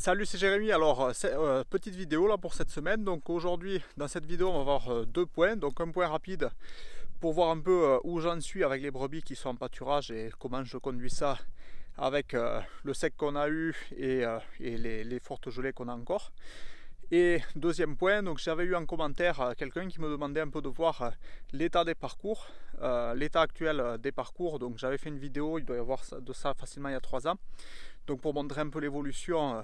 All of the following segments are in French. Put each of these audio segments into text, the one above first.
Salut, c'est Jérémy. Alors, petite vidéo là pour cette semaine. Donc aujourd'hui, dans cette vidéo, on va voir deux points. Donc un point rapide pour voir un peu où j'en suis avec les brebis qui sont en pâturage et comment je conduis ça avec le sec qu'on a eu et les fortes gelées qu'on a encore. Et deuxième point, donc j'avais eu en commentaire quelqu'un qui me demandait un peu de voir l'état des parcours, l'état actuel des parcours. Donc j'avais fait une vidéo, il doit y avoir de ça facilement il y a 3 ans. Donc pour montrer un peu l'évolution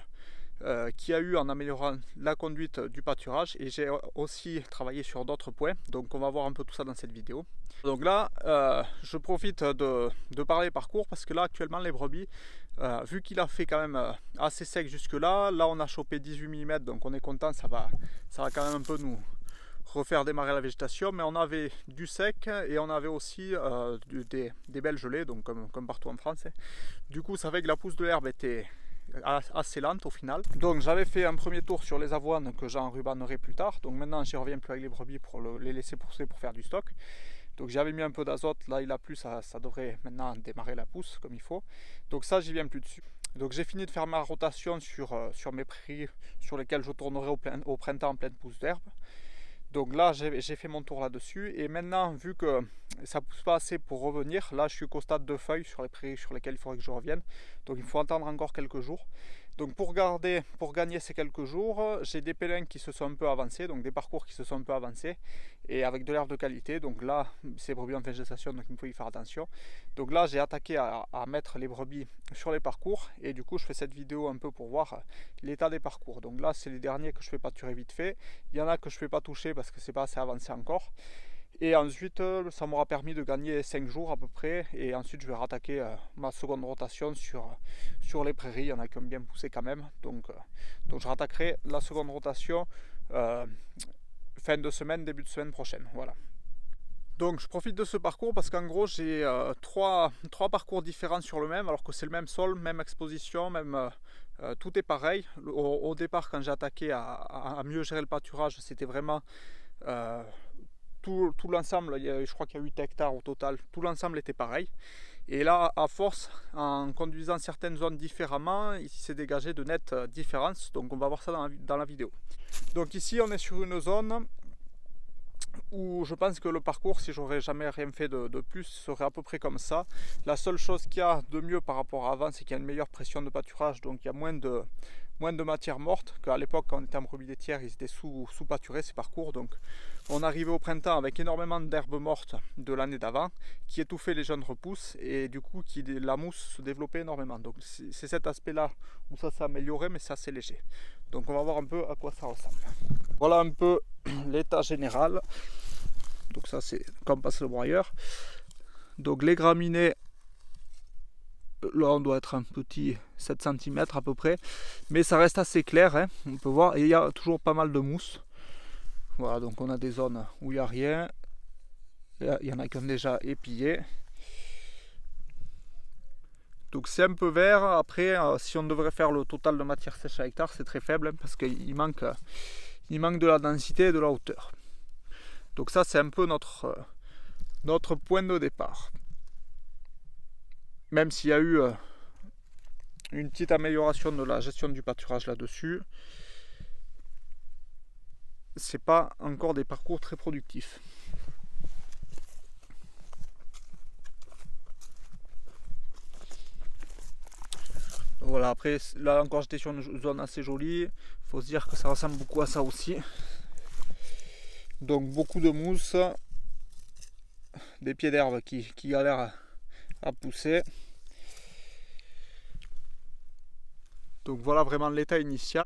qu'il y a eu en améliorant la conduite du pâturage, et j'ai aussi travaillé sur d'autres points, donc on va voir un peu tout ça dans cette vidéo. Donc là je profite de parler parcours parce que là actuellement les brebis, vu qu'il a fait quand même assez sec jusque là on a chopé 18 mm, donc on est content, ça va quand même un peu nous refaire démarrer la végétation, mais on avait du sec et on avait aussi des belles gelées, donc comme partout en France. Du coup ça fait que la pousse de l'herbe était assez lente au final. Donc j'avais fait un premier tour sur les avoines que j'enrubannerai plus tard. Donc maintenant j'y reviens plus avec les brebis pour les laisser pousser pour faire du stock. Donc j'avais mis un peu d'azote, là il a plu, ça devrait maintenant démarrer la pousse comme il faut. Donc ça j'y viens plus dessus. Donc j'ai fini de faire ma rotation sur mes prairies sur lesquelles je tournerai au printemps en pleine pousse d'herbe. Donc là j'ai fait mon tour là-dessus, et maintenant vu que ça pousse pas assez pour revenir, là je suis qu'au stade de feuilles sur les prairies sur lesquelles il faudrait que je revienne. Donc il faut attendre encore quelques jours. Donc pour gagner ces quelques jours, j'ai des pélins qui se sont un peu avancés, donc des parcours qui se sont un peu avancés, et avec de l'herbe de qualité. Donc là c'est brebis en fin de gestation, donc il faut y faire attention. Donc là j'ai attaqué à mettre les brebis sur les parcours, et du coup je fais cette vidéo un peu pour voir l'état des parcours. Donc là c'est les derniers que je fais pâturer vite fait. Il y en a que je ne fais pas toucher parce que c'est pas assez avancé encore. Et ensuite, ça m'aura permis de gagner 5 jours à peu près. Et ensuite, je vais rattaquer ma seconde rotation sur les prairies. Il y en a qui ont bien poussé quand même. Donc je rattaquerai la seconde rotation fin de semaine, début de semaine prochaine. Voilà. Donc je profite de ce parcours parce qu'en gros j'ai trois parcours différents sur le même, alors que c'est le même sol, même exposition, tout est pareil. Au départ, quand j'ai attaqué à mieux gérer le pâturage, c'était vraiment tout l'ensemble, je crois qu'il y a 8 hectares au total, tout l'ensemble était pareil. Et là, à force, en conduisant certaines zones différemment, il s'est dégagé de nettes différences. Donc on va voir ça dans la vidéo. Donc ici on est sur une zone où je pense que le parcours, si j'aurais jamais rien fait de plus, serait à peu près comme ça. La seule chose qu'il y a de mieux par rapport à avant, c'est qu'il y a une meilleure pression de pâturage, donc il y a moins de matière morte qu'à l'époque quand on était en brebis laitière, ils étaient sous-pâturés ces parcours. Donc on arrivait au printemps avec énormément d'herbes mortes de l'année d'avant qui étouffaient les jeunes repousses, et du coup la mousse se développait énormément. Donc c'est cet aspect là où ça s'est amélioré, mais c'est assez léger. Donc on va voir un peu à quoi ça ressemble. Voilà un peu l'état général. Donc ça c'est comme passe le broyeur. Donc les graminées, là on doit être un petit 7 cm à peu près, mais ça reste assez clair, hein, on peut voir, et il y a toujours pas mal de mousse. Voilà, donc on a des zones où il n'y a rien, il y en a qui ont déjà épillé. Donc c'est un peu vert. Après si on devrait faire le total de matière sèche à hectare, c'est très faible, hein, parce qu'il manque de la densité et de la hauteur. Donc ça c'est un peu notre point de départ. Même s'il y a eu une petite amélioration de la gestion du pâturage là-dessus, c'est pas encore des parcours très productifs. Voilà, après là encore j'étais sur une zone assez jolie, il faut se dire que ça ressemble beaucoup à ça aussi. Donc beaucoup de mousse, des pieds d'herbe qui galèrent à pousser. Donc voilà vraiment l'état initial.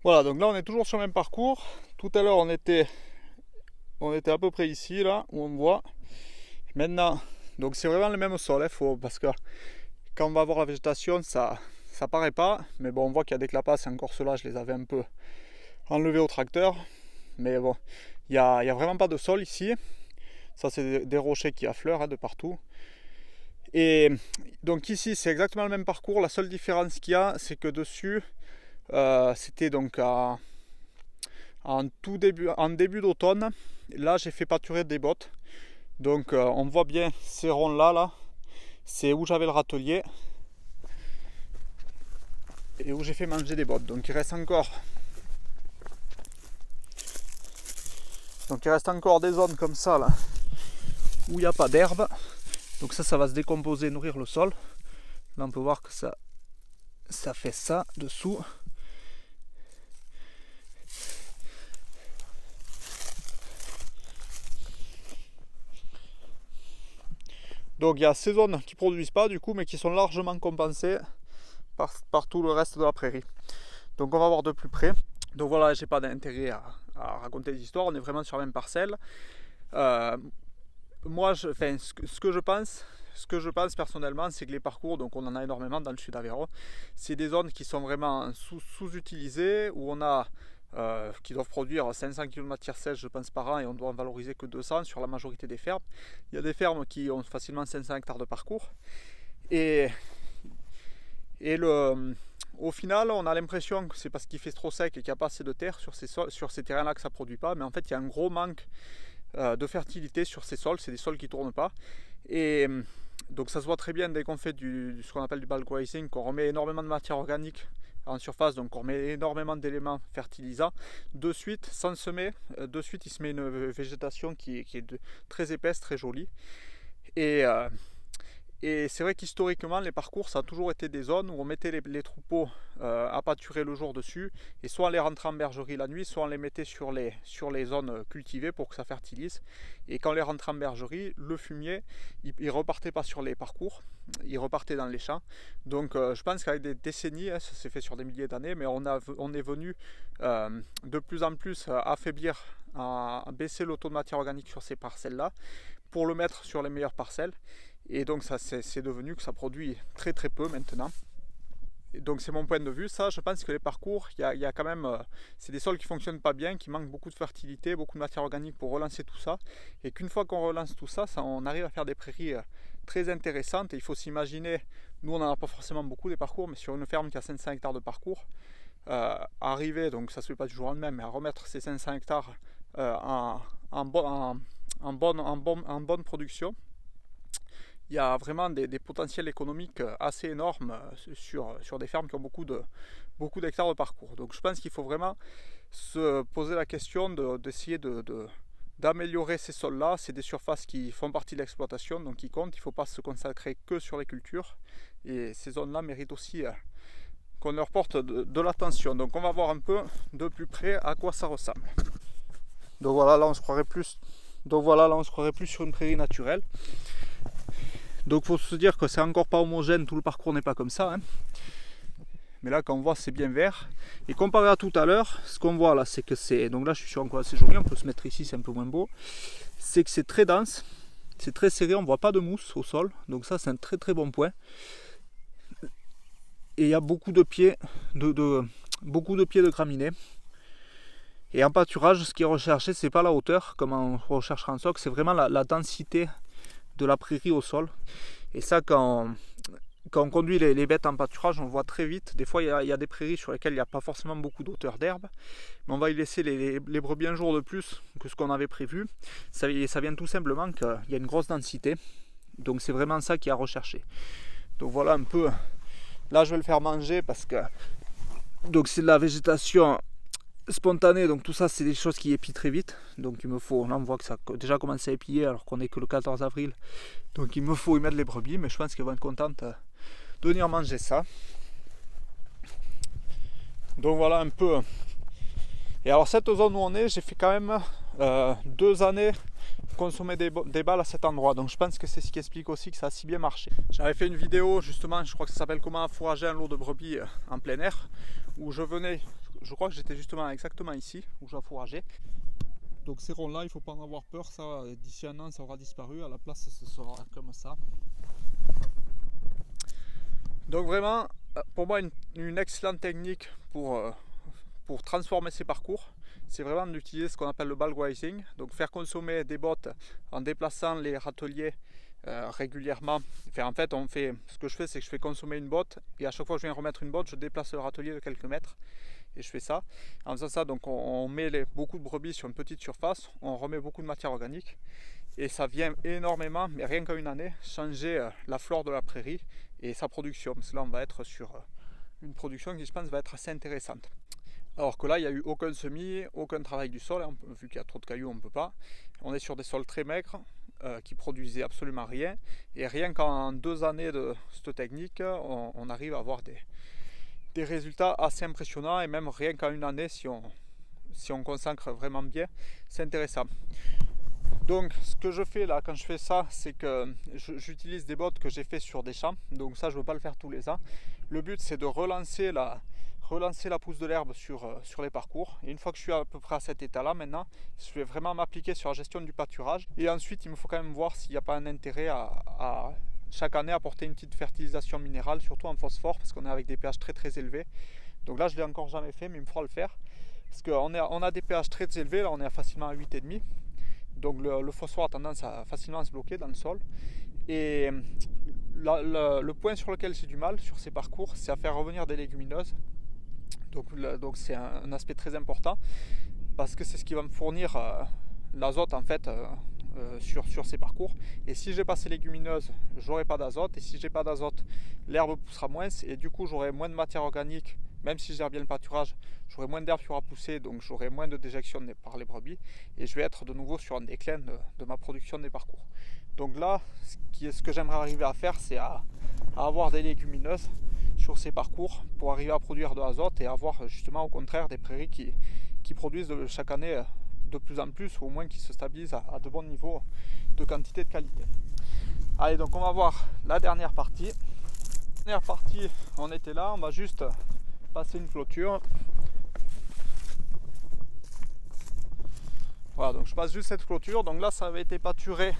Voilà, donc là on est toujours sur le même parcours. Tout à l'heure on était à peu près ici, là où on voit. Maintenant, donc c'est vraiment le même sol, hein, parce que quand on va voir la végétation, ça paraît pas, mais bon, on voit qu'il y a des clapas, et encore ceux-là je les avais un peu enlevés au tracteur. Mais bon, il n'y a vraiment pas de sol ici. Ça c'est des rochers qui affleurent, hein, de partout. Et donc ici c'est exactement le même parcours. La seule différence qu'il y a, c'est que dessus c'était donc en début d'automne. Là j'ai fait pâturer des bottes. Donc on voit bien ces ronds là, c'est où j'avais le râtelier. et où j'ai fait manger des bottes. Donc il reste encore des zones comme ça là où il n'y a pas d'herbe. Donc ça va se décomposer, nourrir le sol. Là on peut voir que ça fait ça dessous. Donc il y a ces zones qui ne produisent pas du coup, mais qui sont largement compensées par tout le reste de la prairie. Donc on va voir de plus près. Donc voilà, j'ai pas d'intérêt à raconter des histoires, on est vraiment sur la même parcelle. Moi, ce que je pense personnellement, c'est que les parcours, donc on en a énormément dans le sud d'Aveyron, c'est des zones qui sont vraiment sous-utilisées, où on a qui doivent produire 500 kg de matière sèche, je pense, par an, et on doit en valoriser que 200 sur la majorité des fermes. Il y a des fermes qui ont facilement 500 hectares de parcours. Au final, on a l'impression que c'est parce qu'il fait trop sec et qu'il n'y a pas assez de terre sur ces terrains-là que ça ne produit pas. Mais en fait, il y a un gros manque de fertilité sur ces sols. C'est des sols qui ne tournent pas. Et donc ça se voit très bien dès qu'on fait ce qu'on appelle du bulk grazing, qu'on remet énormément de matière organique en surface, donc on met énormément d'éléments fertilisants. De suite, sans semer, il se met une végétation qui est très épaisse, très jolie. Et c'est vrai qu'historiquement, les parcours, ça a toujours été des zones où on mettait les troupeaux à pâturer le jour dessus, et soit on les rentrait en bergerie la nuit, soit on les mettait sur les zones cultivées pour que ça fertilise. Et quand on les rentrait en bergerie, le fumier, il repartait pas sur les parcours, il repartait dans les champs. Donc je pense qu'avec des décennies, ça s'est fait sur des milliers d'années, mais on est venu de plus en plus affaiblir, à baisser le taux de matière organique sur ces parcelles-là, pour le mettre sur les meilleures parcelles. Et donc ça c'est devenu que ça produit très très peu maintenant. Et donc c'est mon point de vue. Ça, je pense que les parcours, il y a quand même, c'est des sols qui ne fonctionnent pas bien, qui manquent beaucoup de fertilité, beaucoup de matière organique pour relancer tout ça. Et qu'une fois qu'on relance tout ça, on arrive à faire des prairies très intéressantes. Et il faut s'imaginer, nous on n'en a pas forcément beaucoup des parcours, mais sur une ferme qui a 500 hectares de parcours, arriver, donc ça ne se fait pas du jour au lendemain, mais à remettre ces 500 hectares en bonne production, il y a vraiment des potentiels économiques assez énormes sur des fermes qui ont beaucoup d'hectares de parcours. Donc je pense qu'il faut vraiment se poser la question d'essayer d'améliorer ces sols-là. C'est des surfaces qui font partie de l'exploitation, donc qui comptent. Il ne faut pas se consacrer que sur les cultures. Et ces zones-là méritent aussi qu'on leur porte de l'attention. Donc on va voir un peu de plus près à quoi ça ressemble. Donc voilà, là on se croirait plus sur une prairie naturelle. Donc il faut se dire que c'est encore pas homogène, tout le parcours n'est pas comme ça. Hein. Mais là quand on voit c'est bien vert. Et comparé à tout à l'heure, ce qu'on voit là c'est que c'est... Donc là je suis sur un coin assez joli, on peut se mettre ici, c'est un peu moins beau. C'est que c'est très dense, c'est très serré, on ne voit pas de mousse au sol. Donc ça c'est un très très bon point. Et il y a beaucoup de pieds de graminées. Et en pâturage, ce qui est recherché, c'est pas la hauteur comme on recherchera en soc, c'est vraiment la densité de la prairie au sol. Et ça, quand on conduit les bêtes en pâturage, on le voit très vite. Des fois, il y a des prairies sur lesquelles il n'y a pas forcément beaucoup d'hauteur d'herbe, mais on va y laisser les brebis un jour de plus que ce qu'on avait prévu. Ça vient tout simplement qu'il y a une grosse densité. Donc c'est vraiment ça qui est à rechercher. Donc voilà un peu. Là, je vais le faire manger parce que donc c'est de la végétation spontanée, donc tout ça c'est des choses qui épient très vite. Donc il me faut, là on voit que ça a déjà commencé à épier alors qu'on est que le 14 avril. Donc il me faut y mettre les brebis, mais je pense qu'elles vont être contentes de venir manger ça. Donc voilà un peu. Et alors cette zone où on est, j'ai fait quand même 2 années consommer des balles à cet endroit, donc je pense que c'est ce qui explique aussi que ça a si bien marché. J'avais fait une vidéo justement, je crois que ça s'appelle comment fourrager un lot de brebis en plein air, où je crois que j'étais justement exactement ici où j'ai fourragé. Donc ces ronds là, il ne faut pas en avoir peur, ça d'ici un an ça aura disparu, à la place ce sera comme ça. Donc vraiment pour moi une excellente technique pour transformer ces parcours, c'est vraiment d'utiliser ce qu'on appelle le bulk grazing, donc faire consommer des bottes en déplaçant les râteliers régulièrement. Enfin, en fait, ce que je fais, c'est que je fais consommer une botte et à chaque fois que je viens remettre une botte, je déplace le râtelier de quelques mètres et je fais ça. En faisant ça, donc on met beaucoup de brebis sur une petite surface, on remet beaucoup de matière organique et ça vient énormément, mais rien qu'en une année, changer la flore de la prairie et sa production. Parce que là, on va être sur une production qui je pense va être assez intéressante. Alors que là il n'y a eu aucun semis, aucun travail du sol, vu qu'il y a trop de cailloux on ne peut pas. On est sur des sols très maigres qui produisaient absolument rien, et rien qu'en 2 années de cette technique on arrive à avoir des résultats assez impressionnants, et même rien qu'en 1 année si on consacre vraiment bien, c'est intéressant. Donc ce que je fais là quand je fais ça, c'est que j'utilise des bottes que j'ai fait sur des champs, donc ça je ne veux pas le faire tous les ans. Le but c'est de relancer la pousse de l'herbe sur les parcours, et une fois que je suis à peu près à cet état là maintenant, je vais vraiment m'appliquer sur la gestion du pâturage, et ensuite il me faut quand même voir s'il n'y a pas un intérêt à chaque année apporter une petite fertilisation minérale, surtout en phosphore, parce qu'on est avec des pH très très élevés. Donc là je ne l'ai encore jamais fait, mais il me faudra le faire, parce qu'on a des pH très élevés, là on est facilement à 8,5, donc le phosphore a tendance à facilement se bloquer dans le sol. Et le point sur lequel j'ai du mal sur ces parcours, c'est à faire revenir des légumineuses. Donc c'est un aspect très important, parce que c'est ce qui va me fournir l'azote en fait sur ces parcours. Et si j'ai pas ces légumineuses, j'aurai pas d'azote, et si j'ai pas d'azote, l'herbe poussera moins, et du coup j'aurai moins de matière organique. Même si je gère bien le pâturage, j'aurai moins d'herbe qui aura poussé, donc j'aurai moins de déjection par les brebis, et je vais être de nouveau sur un déclin de ma production des parcours. Donc là, ce que j'aimerais arriver à faire, c'est à avoir des légumineuses sur ces parcours pour arriver à produire de l'azote, et avoir justement au contraire des prairies qui produisent chaque année de plus en plus, ou au moins qui se stabilisent à de bons niveaux de quantité et de qualité. Allez, donc on va voir la dernière partie. La dernière partie, on était là, on va juste passer une clôture. Voilà, donc je passe juste cette clôture. Donc là ça avait été pâturé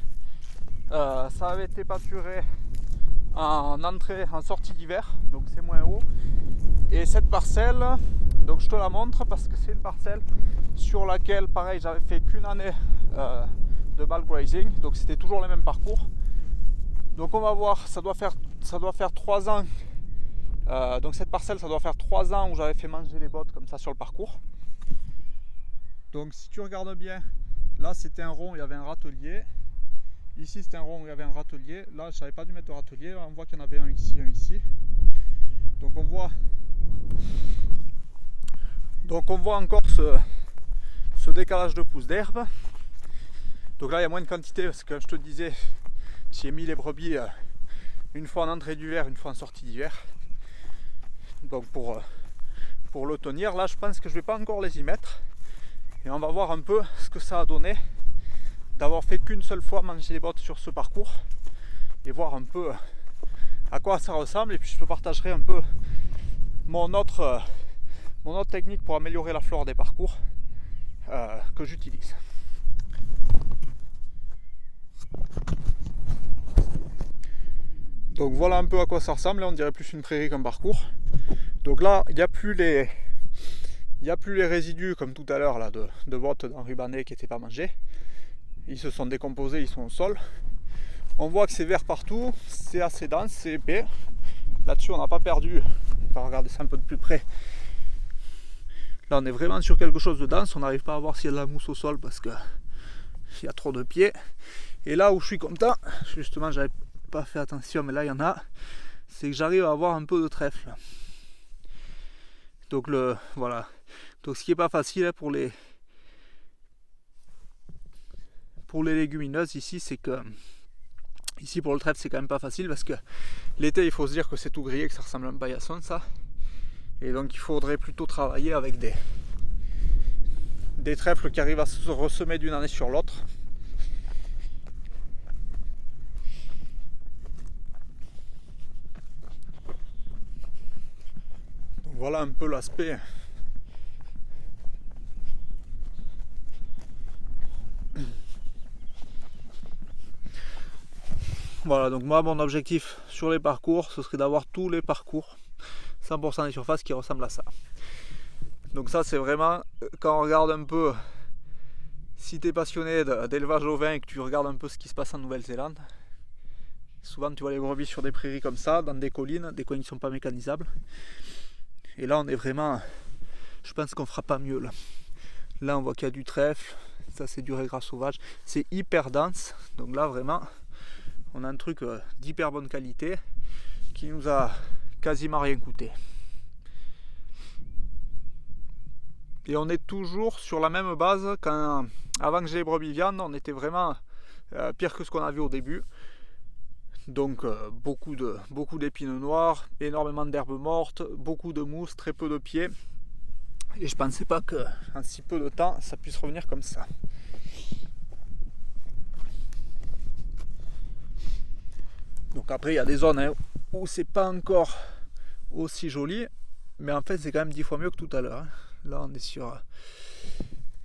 en entrée, en sortie d'hiver, donc c'est moins haut. Et cette parcelle, donc je te la montre parce que c'est une parcelle sur laquelle pareil j'avais fait qu'une année de bulk grazing, donc c'était toujours les mêmes parcours. Donc on va voir, ça doit faire 3 ans. Donc cette parcelle, ça doit faire 3 ans où j'avais fait manger les bottes comme ça sur le parcours. Donc si tu regardes bien, là c'était un rond, il y avait un râtelier. Ici c'était un rond où il y avait un râtelier. Là je savais pas dû mettre de râtelier. Là, on voit qu'il y en avait un ici, un ici. Donc on voit encore ce décalage de pousse d'herbe. Donc là il y a moins de quantité, parce que je te disais, j'ai mis les brebis une fois en entrée d'hiver, une fois en sortie d'hiver. Donc pour le tenir, là je pense que je vais pas encore les y mettre, et on va voir un peu ce que ça a donné d'avoir fait qu'une seule fois manger les bottes sur ce parcours, et voir un peu à quoi ça ressemble. Et puis je te partagerai un peu mon autre technique pour améliorer la flore des parcours que j'utilise. Donc voilà un peu à quoi ça ressemble. Là on dirait plus une prairie qu'un parcours. Donc là il n'y a plus les résidus comme tout à l'heure là de bottes d'enrubannées qui n'étaient pas mangées. Ils se sont décomposés, ils sont au sol. On voit que c'est vert partout, c'est assez dense, c'est épais. Là-dessus on n'a pas perdu. On va regarder ça un peu de plus près. Là on est vraiment sur quelque chose de dense. On n'arrive pas à voir s'il y a de la mousse au sol parce qu'il y a trop de pieds. Et là où je suis content, justement j'avais pas fait attention, mais là il y en a, c'est que j'arrive à avoir un peu de trèfle. Donc voilà. Donc ce qui est pas facile pour les légumineuses ici, c'est que ici pour le trèfle c'est quand même pas facile, parce que l'été il faut se dire que c'est tout grillé, que ça ressemble à un paillasson ça, et donc il faudrait plutôt travailler avec des trèfles qui arrivent à se ressemer d'une année sur l'autre. Donc voilà un peu l'aspect. Voilà, donc moi mon objectif sur les parcours, ce serait d'avoir tous les parcours 100% des surfaces qui ressemblent à ça. Donc ça c'est vraiment, quand on regarde un peu, si tu es passionné d'élevage ovin et que tu regardes un peu ce qui se passe en Nouvelle-Zélande, souvent tu vois les brebis sur des prairies comme ça, dans des collines qui ne sont pas mécanisables. Et là on est vraiment, je pense qu'on fera pas mieux là. Là on voit qu'il y a du trèfle, ça c'est du régras sauvage, c'est hyper dense. Donc là vraiment on a un truc d'hyper bonne qualité qui nous a quasiment rien coûté. Et on est toujours sur la même base avant que j'ai les brebis viande, on était vraiment pire que ce qu'on avait au début. Donc beaucoup d'épines noires, énormément d'herbes mortes, beaucoup de mousse, très peu de pieds. Et je pensais pas qu'en si peu de temps ça puisse revenir comme ça. Donc après il y a des zones où c'est pas encore aussi joli, mais en fait c'est quand même 10 fois mieux que tout à l'heure. Là on est sur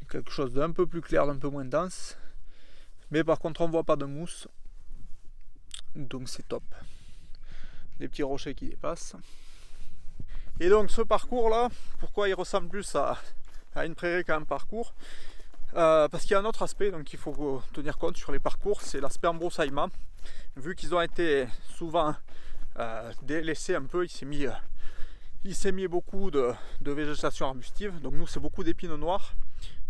quelque chose d'un peu plus clair, d'un peu moins dense. Mais par contre on voit pas de mousse. Donc c'est top. Les petits rochers qui dépassent. Et donc ce parcours là, pourquoi il ressemble plus à une prairie qu'à un parcours, parce qu'il y a un autre aspect donc il faut tenir compte sur les parcours, c'est l'aspect embroussaillement. Vu qu'ils ont été souvent délaissés un peu, il s'est mis beaucoup de végétation arbustive. Donc nous c'est beaucoup d'épines noires,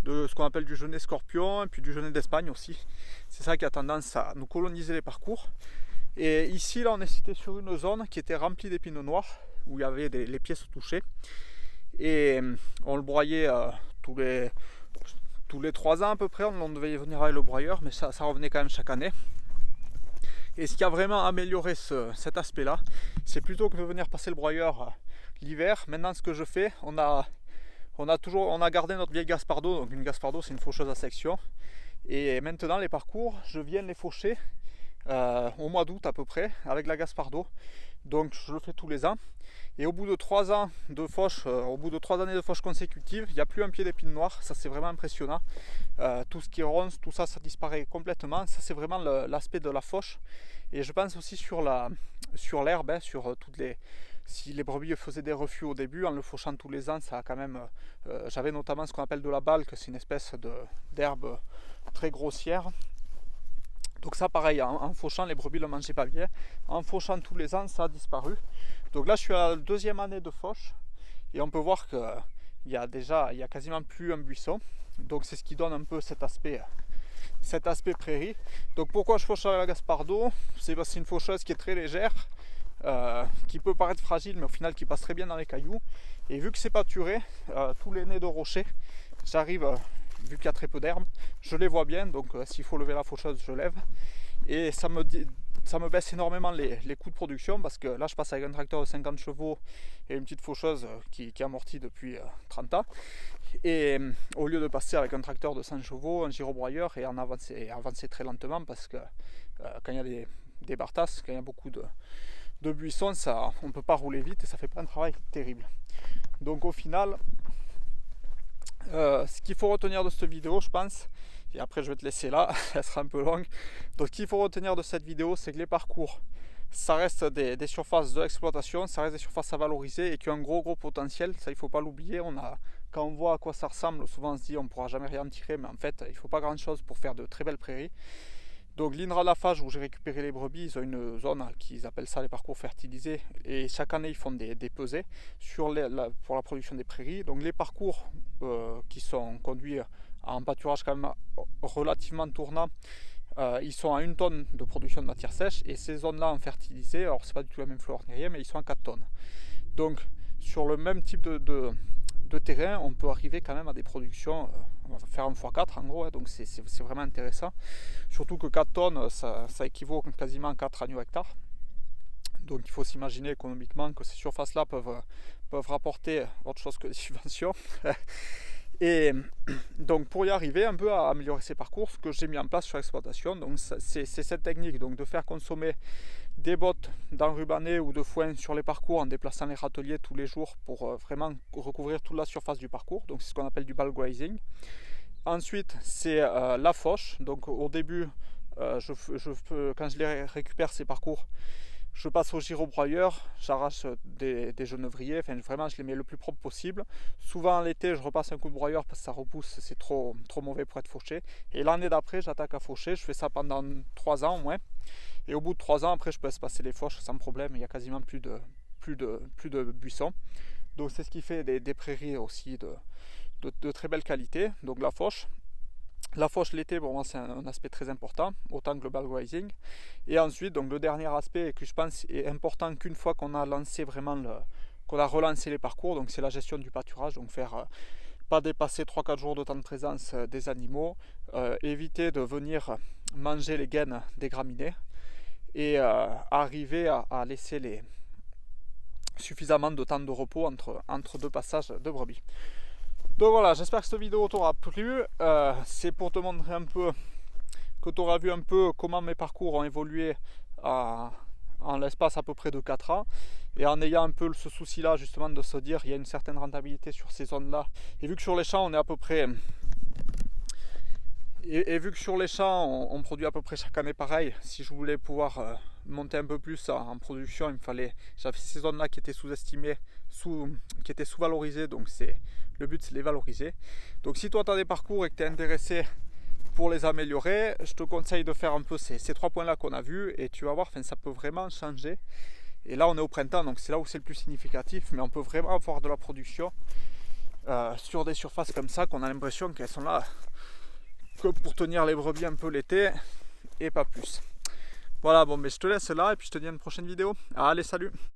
de ce qu'on appelle du genêt scorpion et puis du genêt d'Espagne aussi. C'est ça qui a tendance à nous coloniser les parcours. Et ici là on est sur une zone qui était remplie d'épines noires, où il y avait les pieds se touchaient. Et on le broyait tous les 3 ans à peu près, on devait venir avec le broyeur, mais ça revenait quand même chaque année. Et ce qui a vraiment amélioré cet aspect là, c'est plutôt que de venir passer le broyeur l'hiver, maintenant ce que je fais, on a gardé notre vieille Gaspardo. Donc une Gaspardo c'est une faucheuse à section, et maintenant les parcours je viens les faucher au mois d'août à peu près avec la Gaspardo. Donc je le fais tous les ans, et au bout de 3 ans de fauche, au bout de 3 années de fauche consécutives, il n'y a plus un pied d'épine noire. Ça c'est vraiment impressionnant. Tout ce qui ronce, tout ça, ça disparaît complètement. Ça c'est vraiment l'aspect de la fauche. Et je pense aussi sur l'herbe, sur toutes les... Si les brebis faisaient des refus au début, en le fauchant tous les ans, ça a quand même... j'avais notamment ce qu'on appelle de la balque, c'est une espèce d'herbe très grossière. Donc ça pareil, en fauchant, les brebis ne le mangeaient pas bien. En fauchant tous les ans, ça a disparu. Donc là je suis à la 2e année de fauche, et on peut voir qu'il y a quasiment plus un buisson. Donc c'est ce qui donne un peu cet aspect prairie. Donc pourquoi je fauche avec la Gaspardo? C'est parce que c'est une faucheuse qui est très légère, qui peut paraître fragile, mais au final qui passe très bien dans les cailloux. Et vu que c'est pâturé, tous les nez de rochers, j'arrive... vu qu'il y a très peu d'herbe, je les vois bien, donc s'il faut lever la faucheuse, je lève. Et ça me baisse énormément les coûts de production, parce que là je passe avec un tracteur de 50 chevaux et une petite faucheuse qui amortit depuis 30 ans. Et au lieu de passer avec un tracteur de 100 chevaux, un gyrobroyeur, et avancer très lentement, parce que quand il y a des bartasses, quand il y a beaucoup de buissons, on ne peut pas rouler vite et ça fait pas un travail terrible. Donc au final... ce qu'il faut retenir de cette vidéo, je pense, et après je vais te laisser là, elle sera un peu longue. Donc ce qu'il faut retenir de cette vidéo, c'est que les parcours, ça reste des surfaces d'exploitation, ça reste des surfaces à valoriser, et qu'il y a un gros potentiel. Ça il faut pas l'oublier. Quand on voit à quoi ça ressemble, souvent on se dit on pourra jamais rien en tirer, mais en fait il faut pas grand chose pour faire de très belles prairies. Donc l'INRA de la Fage, où j'ai récupéré les brebis, ils ont une zone qu'ils appellent ça les parcours fertilisés, et chaque année ils font des pesées pour la production des prairies. Donc les parcours qui sont conduits en pâturage quand même relativement tournant, ils sont à 1 tonne de production de matière sèche, et ces zones-là en fertilisé, alors c'est pas du tout la même flore ni rien, mais ils sont à 4 tonnes. Donc sur le même type de terrain, on peut arriver quand même à des productions, on va faire 1 x 4 en gros, donc c'est vraiment intéressant. Surtout que 4 tonnes, ça équivaut quasiment à 4 agneaux hectares. Donc il faut s'imaginer économiquement que ces surfaces-là peuvent rapporter autre chose que des subventions. Et donc pour y arriver un peu à améliorer ces parcours, ce que j'ai mis en place sur l'exploitation, donc c'est cette technique, donc de faire consommer des bottes d'enrubanné ou de foin sur les parcours en déplaçant les râteliers tous les jours pour vraiment recouvrir toute la surface du parcours. Donc c'est ce qu'on appelle du bulk grazing. Ensuite c'est la fauche. Donc au début, quand je les récupère ces parcours, je passe au gyrobroyeur, j'arrache des genevriers, enfin vraiment je les mets le plus propre possible. Souvent l'été je repasse un coup de broyeur parce que ça repousse, c'est trop mauvais pour être fauché. Et l'année d'après j'attaque à faucher, je fais ça pendant 3 ans au moins. Et au bout de 3 ans après je peux espacer les fauches sans problème, il n'y a quasiment plus de buissons. Donc c'est ce qui fait des prairies aussi de très belle qualité. Donc la fauche l'été, pour moi c'est un aspect très important, autant que le bulk grazing. Et ensuite, donc le dernier aspect que je pense est important qu'une fois qu'on a lancé vraiment qu'on a relancé les parcours, donc c'est la gestion du pâturage. Donc pas dépasser 3-4 jours de temps de présence des animaux, éviter de venir manger les gaines des graminées et arriver à laisser suffisamment de temps de repos entre deux passages de brebis. Donc voilà, j'espère que cette vidéo t'aura plu. C'est pour te montrer un peu, que tu auras vu un peu comment mes parcours ont évolué en l'espace à peu près de 4 ans, et en ayant un peu ce souci là justement de se dire il y a une certaine rentabilité sur ces zones là, et vu que sur les champs on est à peu près et vu que sur les champs on produit à peu près chaque année pareil, si je voulais pouvoir monter un peu plus en production, j'avais ces zones là qui étaient sous-estimées, qui étaient sous-valorisées, donc le but c'est de les valoriser. Donc si toi tu as des parcours et que tu es intéressé pour les améliorer, je te conseille de faire un peu ces 3 points là qu'on a vus, et tu vas voir, ça peut vraiment changer. Et là on est au printemps, donc c'est là où c'est le plus significatif, mais on peut vraiment avoir de la production sur des surfaces comme ça, qu'on a l'impression qu'elles sont là que pour tenir les brebis un peu l'été et pas plus. Voilà, bon, mais je te laisse là et puis je te dis à une prochaine vidéo. Allez, salut!